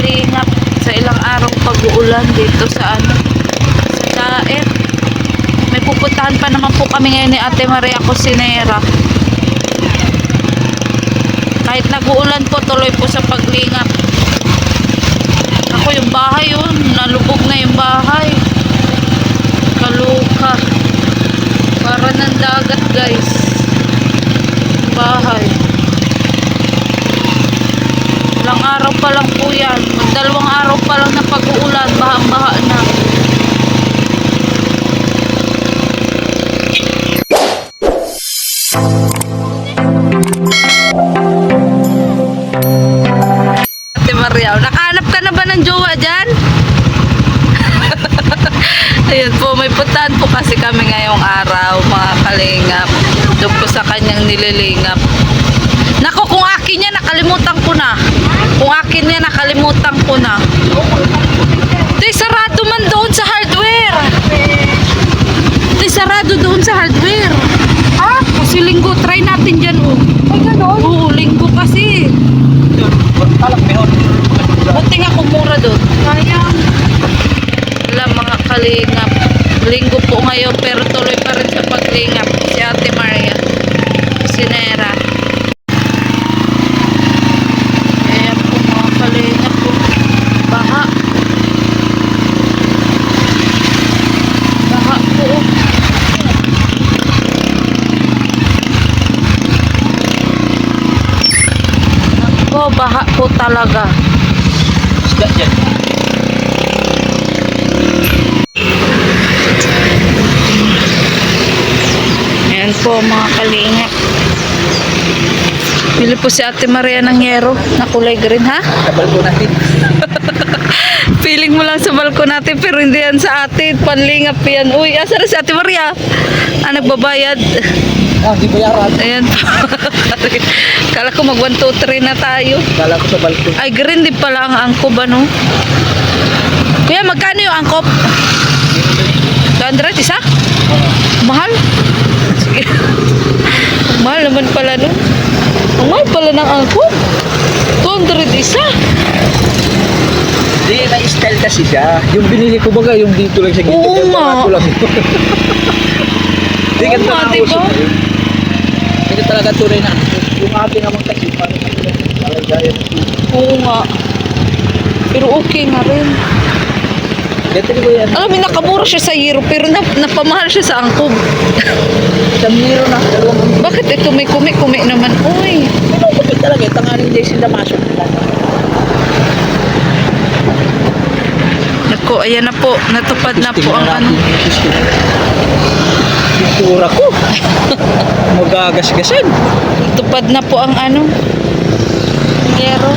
kalingap, sa ilang araw pag-uulan dito sa sa Daet. May pupuntahan pa naman po kami ngayon ni Ate Maria Cosinera. Kahit nag-uulan po, tuloy po sa paglingap. Ako yung bahay yun, nalubog na yung bahay. Kaluka. Para ng dagat guys. Bahay. Ilang araw pa lang po yan. Dalawang araw pa lang na pag-uulan, bahang-baha na. Ate Maria, nakahanap ka na ba ng jowa dyan? Ayan po, may puntahan po kasi kami ngayong araw, mga kalingap. Doon po sa kanyang nililingap. Nako, kung akin yan, nakalimutan ko na. Kung akin yan, nakalimutan ko na. Ito'y sarado man doon sa hardware. Ito'y sarado doon sa hardware. Ha? Kasi linggo, try natin dyan. Ay, gano'n? Oo, linggo kasi. Talak meron. Buti nga kumura doon. Sayang. Wala mga kalingap. Linggo po ngayon pero tuloy pa rin sa paglingap si Ate Maria Cosinera. Ayan po mga kalingap po. Baha. Baha po. Ako, baha po talaga. Isda dyan. Ayan po mga kalingap. Bili po si Ate Maria ng yero na kulay green, ha? Kabal ko natin. Feeling mo lang sa balkon natin pero hindi yan sa atin. Panlingap yan. Uy, asa na si Ate Maria? Nagbabayad. Ah, di bayaran. Ayan po. Kala ko mag 1, 2, 3 na tayo. Kala ko sa balkon. Ay, green din pala ang angkop, ano? Kuya, magkano yung angkop? 200 isa? Mahal? Sige. Mahal naman pala nun. Ang mahal pala ng angkop. 200 isa. Di, na-style kasi siya. Yung binili ko baga, yung dito lang sa gito. Oo Yung nga. barato lang ito. Di Oo ganda nga, na diba? usok. Hindi talaga tunay na. Yung ating naman kasi, parang talagay. Oo nga. Pero okay nga rin. Dito ko yan. Alam mo, nakamura siya sa Euro pero napamahal siya sa angkop. Isang miro na. Dalawang Bakit ito may kumi-kumi naman? Uy. bakit talaga? Tangaling day sila masok. Naku, ayan na po. Natupad na po ang ano. Pintura ko. Magagasgasan. Natupad na po ang ano. Yero.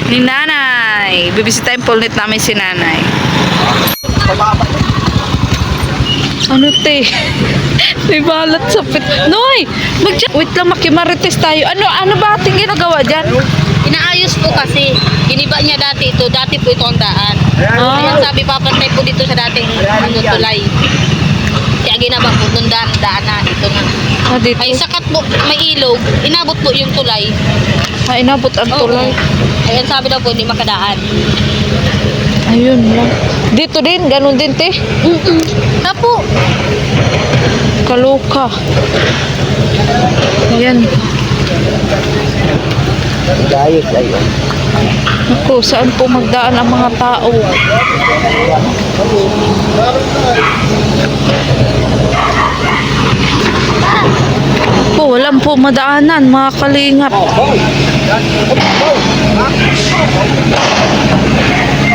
Ni Nanay. Bibisitahin po ulit namin si Nanay. Ano te? May balat sa pit. Noy! Wait lang, makimarites tayo. Ano ba ating ginagawa dyan? Inaayos po kasi. Giniba niya dati ito. Dati po ito ang daan. Ah. Kaya sabi papantay po dito sa dating tulay. Kaya ginaba po doon daan na. Ito na. Ah, dito. Ay sakat po, may ilog. Inabot po yung tulay. Ah, inabot ang tulay. Ayan sabi daw po hindi makadaan. Ayun lang. Dito din, ganun din te. Tapo. Kaluka. Ayan. Gayos ayun. Naku, saan po magdaan ang mga tao? Po, walang po madaanan, mga kalingap.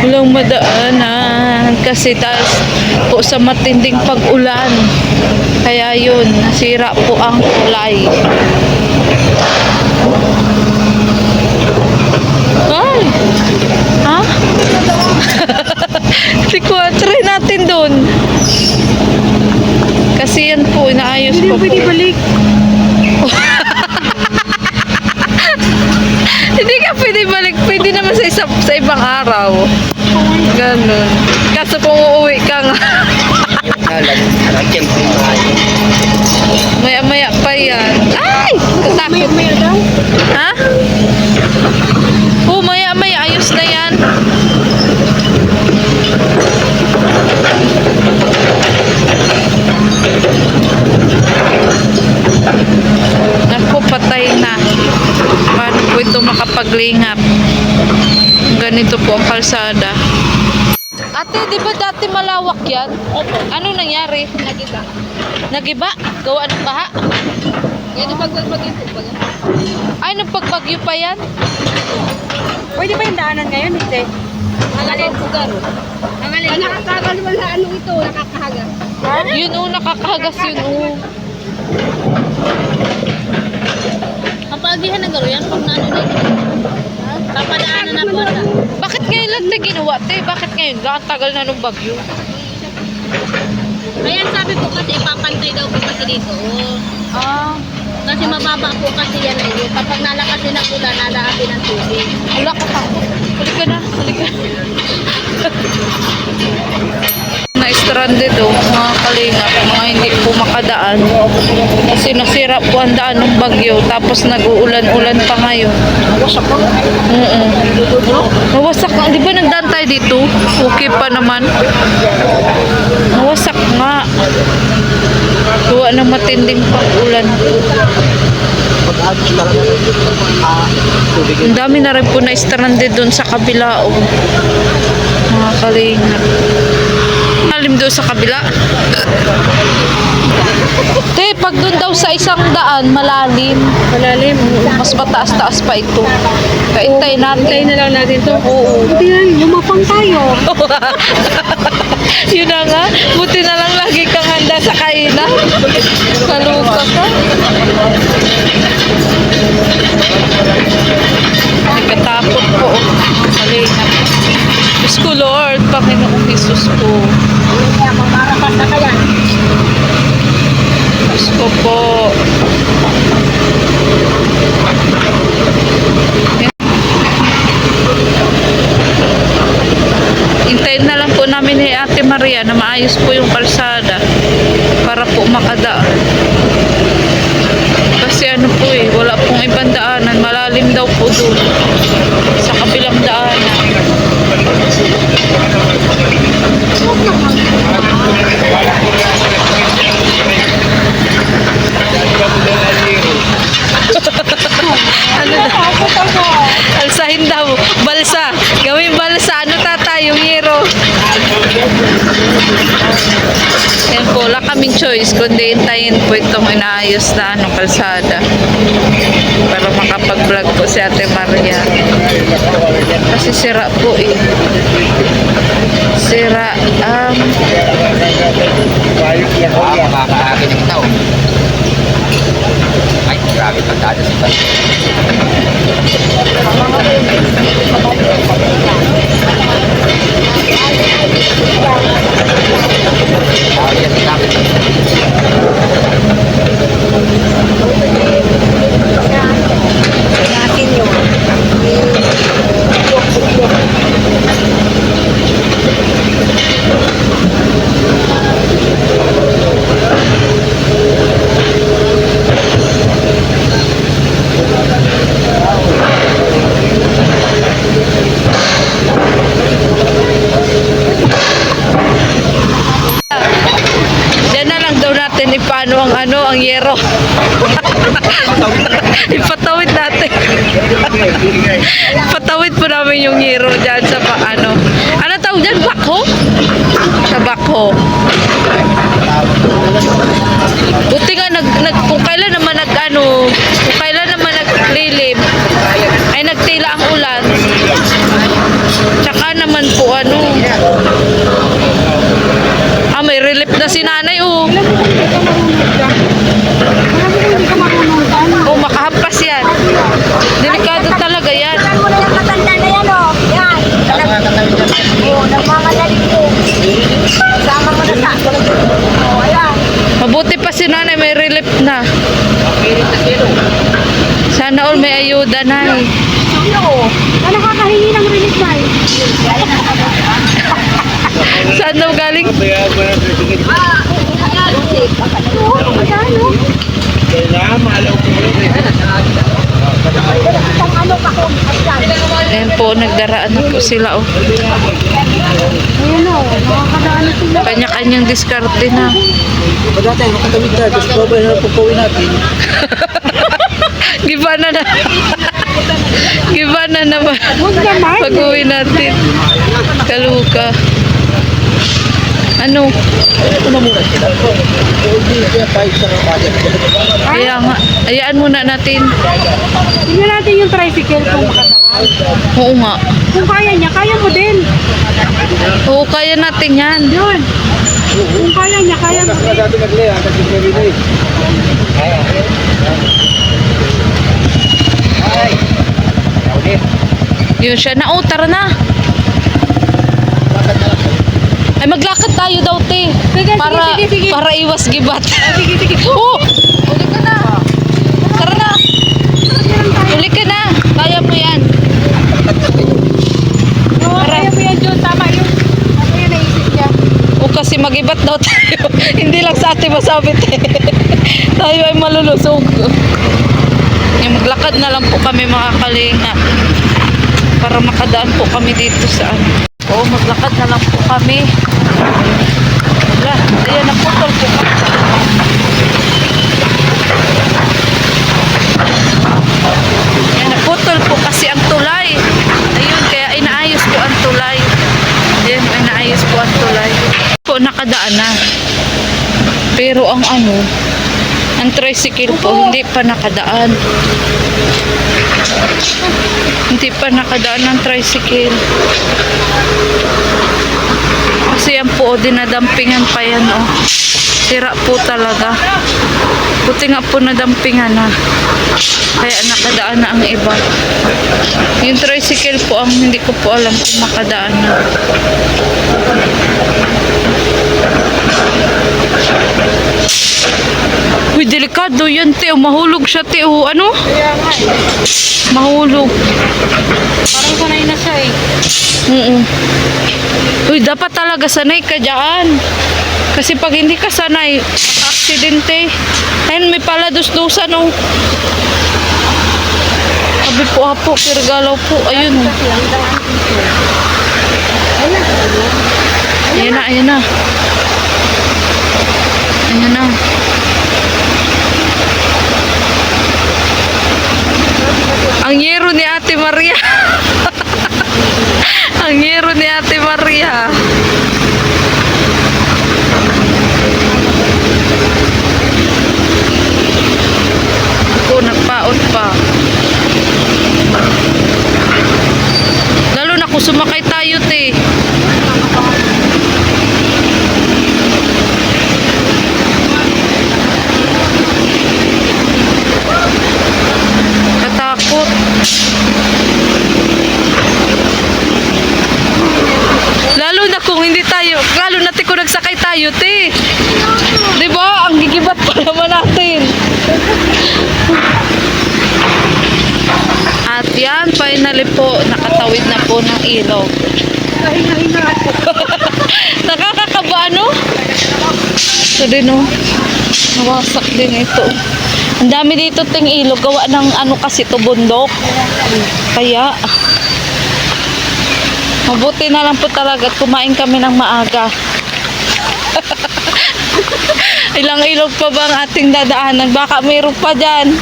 Walang madaanan kasi taas po sa matinding pag-ulan. Kaya yun, nasira po ang tulay. Ay! Ha? Try natin doon. Kasi yan po, inaayos pa po. Pwede balik. Hindi ka pwede balik. Pwede naman sa ibang araw. Ganun. Kaso kung uuwi ka nga. Maya-maya pa yan. Ay! Katakot. May daw. Ha? patay na. Paano po ito makapaglingap? Ganito po ang kalsada. Ate, di ba dati malawak yan? Opo. Ano nangyari? Nagiba. Nagiba? Gawa ng baha? Yan yung pagbagbagin po ba? Ay, nung pagbagyo pa yan? Pwede ba yung daanan ngayon, hindi? Nangalin po garo. Nangalin. Nakakagal wala ano ito, nakakahaga. Yun o, nakakahagas yun o. Ang pagihan ng garo yan, pag naano na ito. Papadaanan na po na. Bakit ngayon lang tayo ginawa, te? Bakit ngayon lang? Ang tagal na nung bagyo. Ayan, sabi po kasi ipapantay daw po kasi dito. Ah, Kasi mababa po kasi yan eh. Kapag nalakas din ang ulan, nalaabi ng tubig. wala ka pa. Halika na, halika. Na-stranded oh, mga kalingap, mga hindi po makadaan. Kasi nasira po ang daan ng bagyo, tapos nag-uulan-ulan pa ngayon. Oo. Nawasak nga, di ba nagdaan tayo dito? Okay pa naman. Nawasak nga. Gawa ng matinding pag-ulan. Pag-agos talaga tubig. Ang dami na rin po na-stranded doon sa kabila oh. Mga kalingap. Alim doon sa kabila. Te, pag doon daw sa isang daan, malalim. Malalim. Mas mataas-taas pa ito. Kaintay natin. na lang natin to. Oo. Buti na, lumapang tayo. Yun na nga. Buti na lang lagi kang handa sa kainan. Kaluka ka. Nagkatakot po. Kalingap. Diyos ko Lord, Panginoong Jesus ko. Mamarapat na kaya. Diyos ko po. Hintayin na lang po namin ni Ate Maria na maayos po yung kalsada para po makadaan. Kasi ano po eh, wala pong ibang daanan. Malalim daw po doon sa kabilang daanan. Ano daw? Alsahin daw. Balsa. Gawin balsa. Ano tatay? Yung hero. Yan po. Wala kaming choice. Kundi hintayin po itong inaayos na kalsada. Para makapag-vlog po si Ate Maria. Kasi sira po eh. Sira. Makakaagin ng tao. Ay, grabe pagdada sa tayo. Diyan na lang daw natin ipano ang yero. Ipatawid natin. Patawid po namin yung yero dyan sa ano. Ano tawag dyan? Bakho? Sa bakho. Buti nga kung kailan naman kung kailan naman naglilim, ay nagtila ang ulan. Tsaka naman po may relief na si nanay oh. Oh, makahampas yan. Delikado talaga yan. Saan mo na yung katanda na yan, oh? Yan. Oo, nagmamadali ko. Sama mo na sa. Oo, ayan. Mabuti pa si nanay, may relief na. Sana all may ayuda na eh. Oo. Na nakakahingi ng relief na eh. Saan daw galing? Oo, magkano? Isang ano pa ko. Ayan po, nagdaraan na po sila oh. Ayan o, nakakadaan na sila. Kanya-kanyang diskarte na. Pag dati, makatawid tayo, tapos pabay na pagpawin natin. Giba na na. Giba na naman. Huwag naman. Pag-uwi natin. Kaluka. Ano? Ito na muna sila. Hindi kaya tayo sa budget. Kaya nga. Ayaan muna natin. Tingnan natin yung tricycle kung makasakay. Oo nga. Kung kaya niya, kaya mo din. Oo, kaya natin yan. Yun. Kung kaya niya, kaya mo din. Dati nag-lay, kasi nag-lay. Ay. Okay. Yun siya na. Oh, tara na. Bakit na lang? Ay, maglakad tayo daw, te. Sige, Para, sige, sige. para iwas gibat. Sige, sige. Oh! Uli ka na. Tara na. Uli ka na. Kaya mo yan. Oo, kaya mo yan, John. Tama yun. Ano yung naisip niya? O kasi magibat daw tayo. Hindi lang sa atin masabit eh. Tayo ay malulusog. Yung maglakad na lang po kami mga kalinga. Para makadaan po kami dito sa ano. Oo, maglakad na lang po kami. Wala, ayan, naputol po kami. Ayan, naputol po kasi ang tulay. Ayun, kaya inaayos po ang tulay. Ayan, inaayos po ang tulay. Po, nakadaan na. Pero ang ano, ang tricycle po, hindi pa nakadaan. Hindi pa nakadaan ng tricycle. Kasi yan po, dinadampingan pa yan, oh. Sira po talaga. Buti nga po nadampingan na. Kaya nakadaan na ang iba. Yung tricycle po, ang hindi ko po alam kung makadaan na. Uy, delikado yan, te. Mahulog siya, te. Oh, ano? Kaya nga eh. Mahulog. Parang sanay na siya eh. Uy, dapat talaga sanay ka dyan. Kasi pag hindi ka sanay, aksidente. Ayun, may paladus-dusan, oh. Sabi po, apo, kirgalaw po. Ayun, oh. Kasi ang daan dito. Ayun. Ayan na, ayan na. Ayan na. Ang yero ni Ate Maria. Ang yero ni Ate Maria. Ako, nagpaot pa. Lalo na kung sumakay tayo, te. Katakot. Lalo na kung hindi tayo, lalo na kung nagsakay tayo, te. 'Di ba? Ang gigibat pa naman natin. At yan, finally po, nakatawid na po ng ilog. Hina-hina ako. Nakakakaba, no? Ito din, oh. Nawasak din ito. Ang dami dito ting ilog. Gawa ng ano kasi to, bundok. Kaya, mabuti na lang po talaga at kumain kami ng maaga. Ilang ilog pa ba ang ating dadaanan? Baka mayroon pa dyan.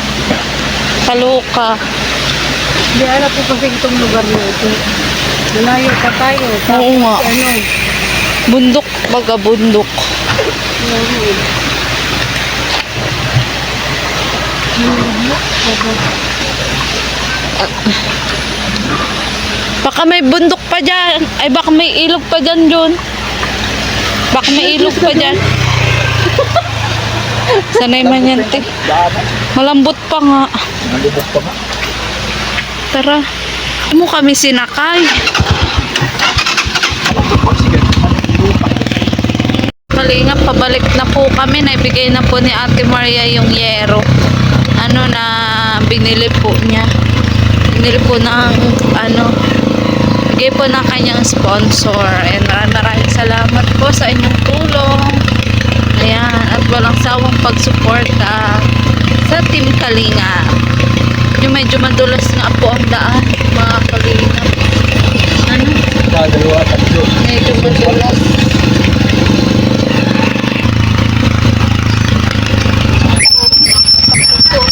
Kaloka. Hindi alam po kasi itong lugar na ito. Malayo pa tayo. Oo nga. Ano? Bundok, baga bundok. Baka may bundok pa dyan. Ay, baka may ilog pa dyan, John. Baka may ilog pa dyan. Sanay man yan, te. Malambot pa nga. Nalibot pa nga. Tara. Mo kami sinakay. Sige. Kalingap, pabalik na po kami. Naibigay na po ni Ate Maria yung yero. Ano na binili po niya. Binili po ng ano. Bigay po ng kanyang sponsor. And maraming salamat po sa inyong tulong. Ayan. At walang sawang pagsuporta sa Team Kalingap. Yung medyo madulas nga po ang daan, mga Kalingap. Ano? Dalawa, tatlo. Medyo madulas.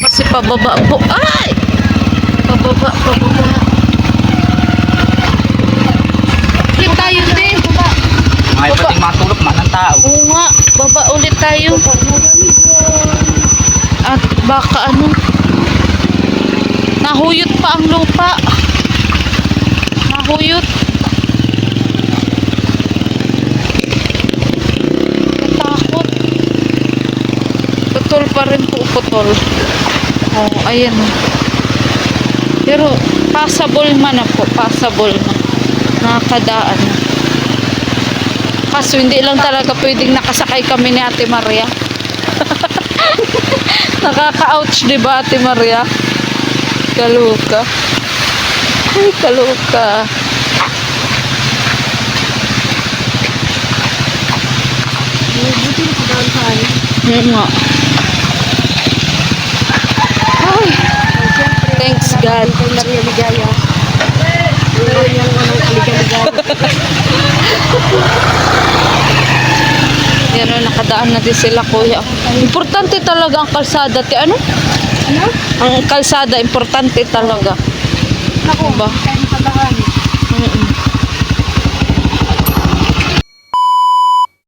Kasi pababa po. Ay! Pababa, pababa. Ulit tayo, te. Ay, pating matulog man ang tao. Oo nga, baba ulit tayo. At baka ano, nahuyot pa ang lupa. Nahuyot. Natakot. Putol pa rin po, putol. Oh, ayan. Pero passable man na po, passable na. Nakakadaan na. Kaso hindi lang talaga pwedeng nakasakay kami ni Ate Maria. Nakaka-ouch, di ba, Ate Maria? Kaluka. Ay, kaluka. Buti na kadaan tayo. Oo nga. Ay, thanks God. Kay Maria Ligaya. Yung aligaligaya. Yan o, nakadaan na din sila, kuya. Importante talaga ang kalsada. Te, ano? Ano? Ang kalsada, importante talaga. Naku, Diba? tayo nakadaan.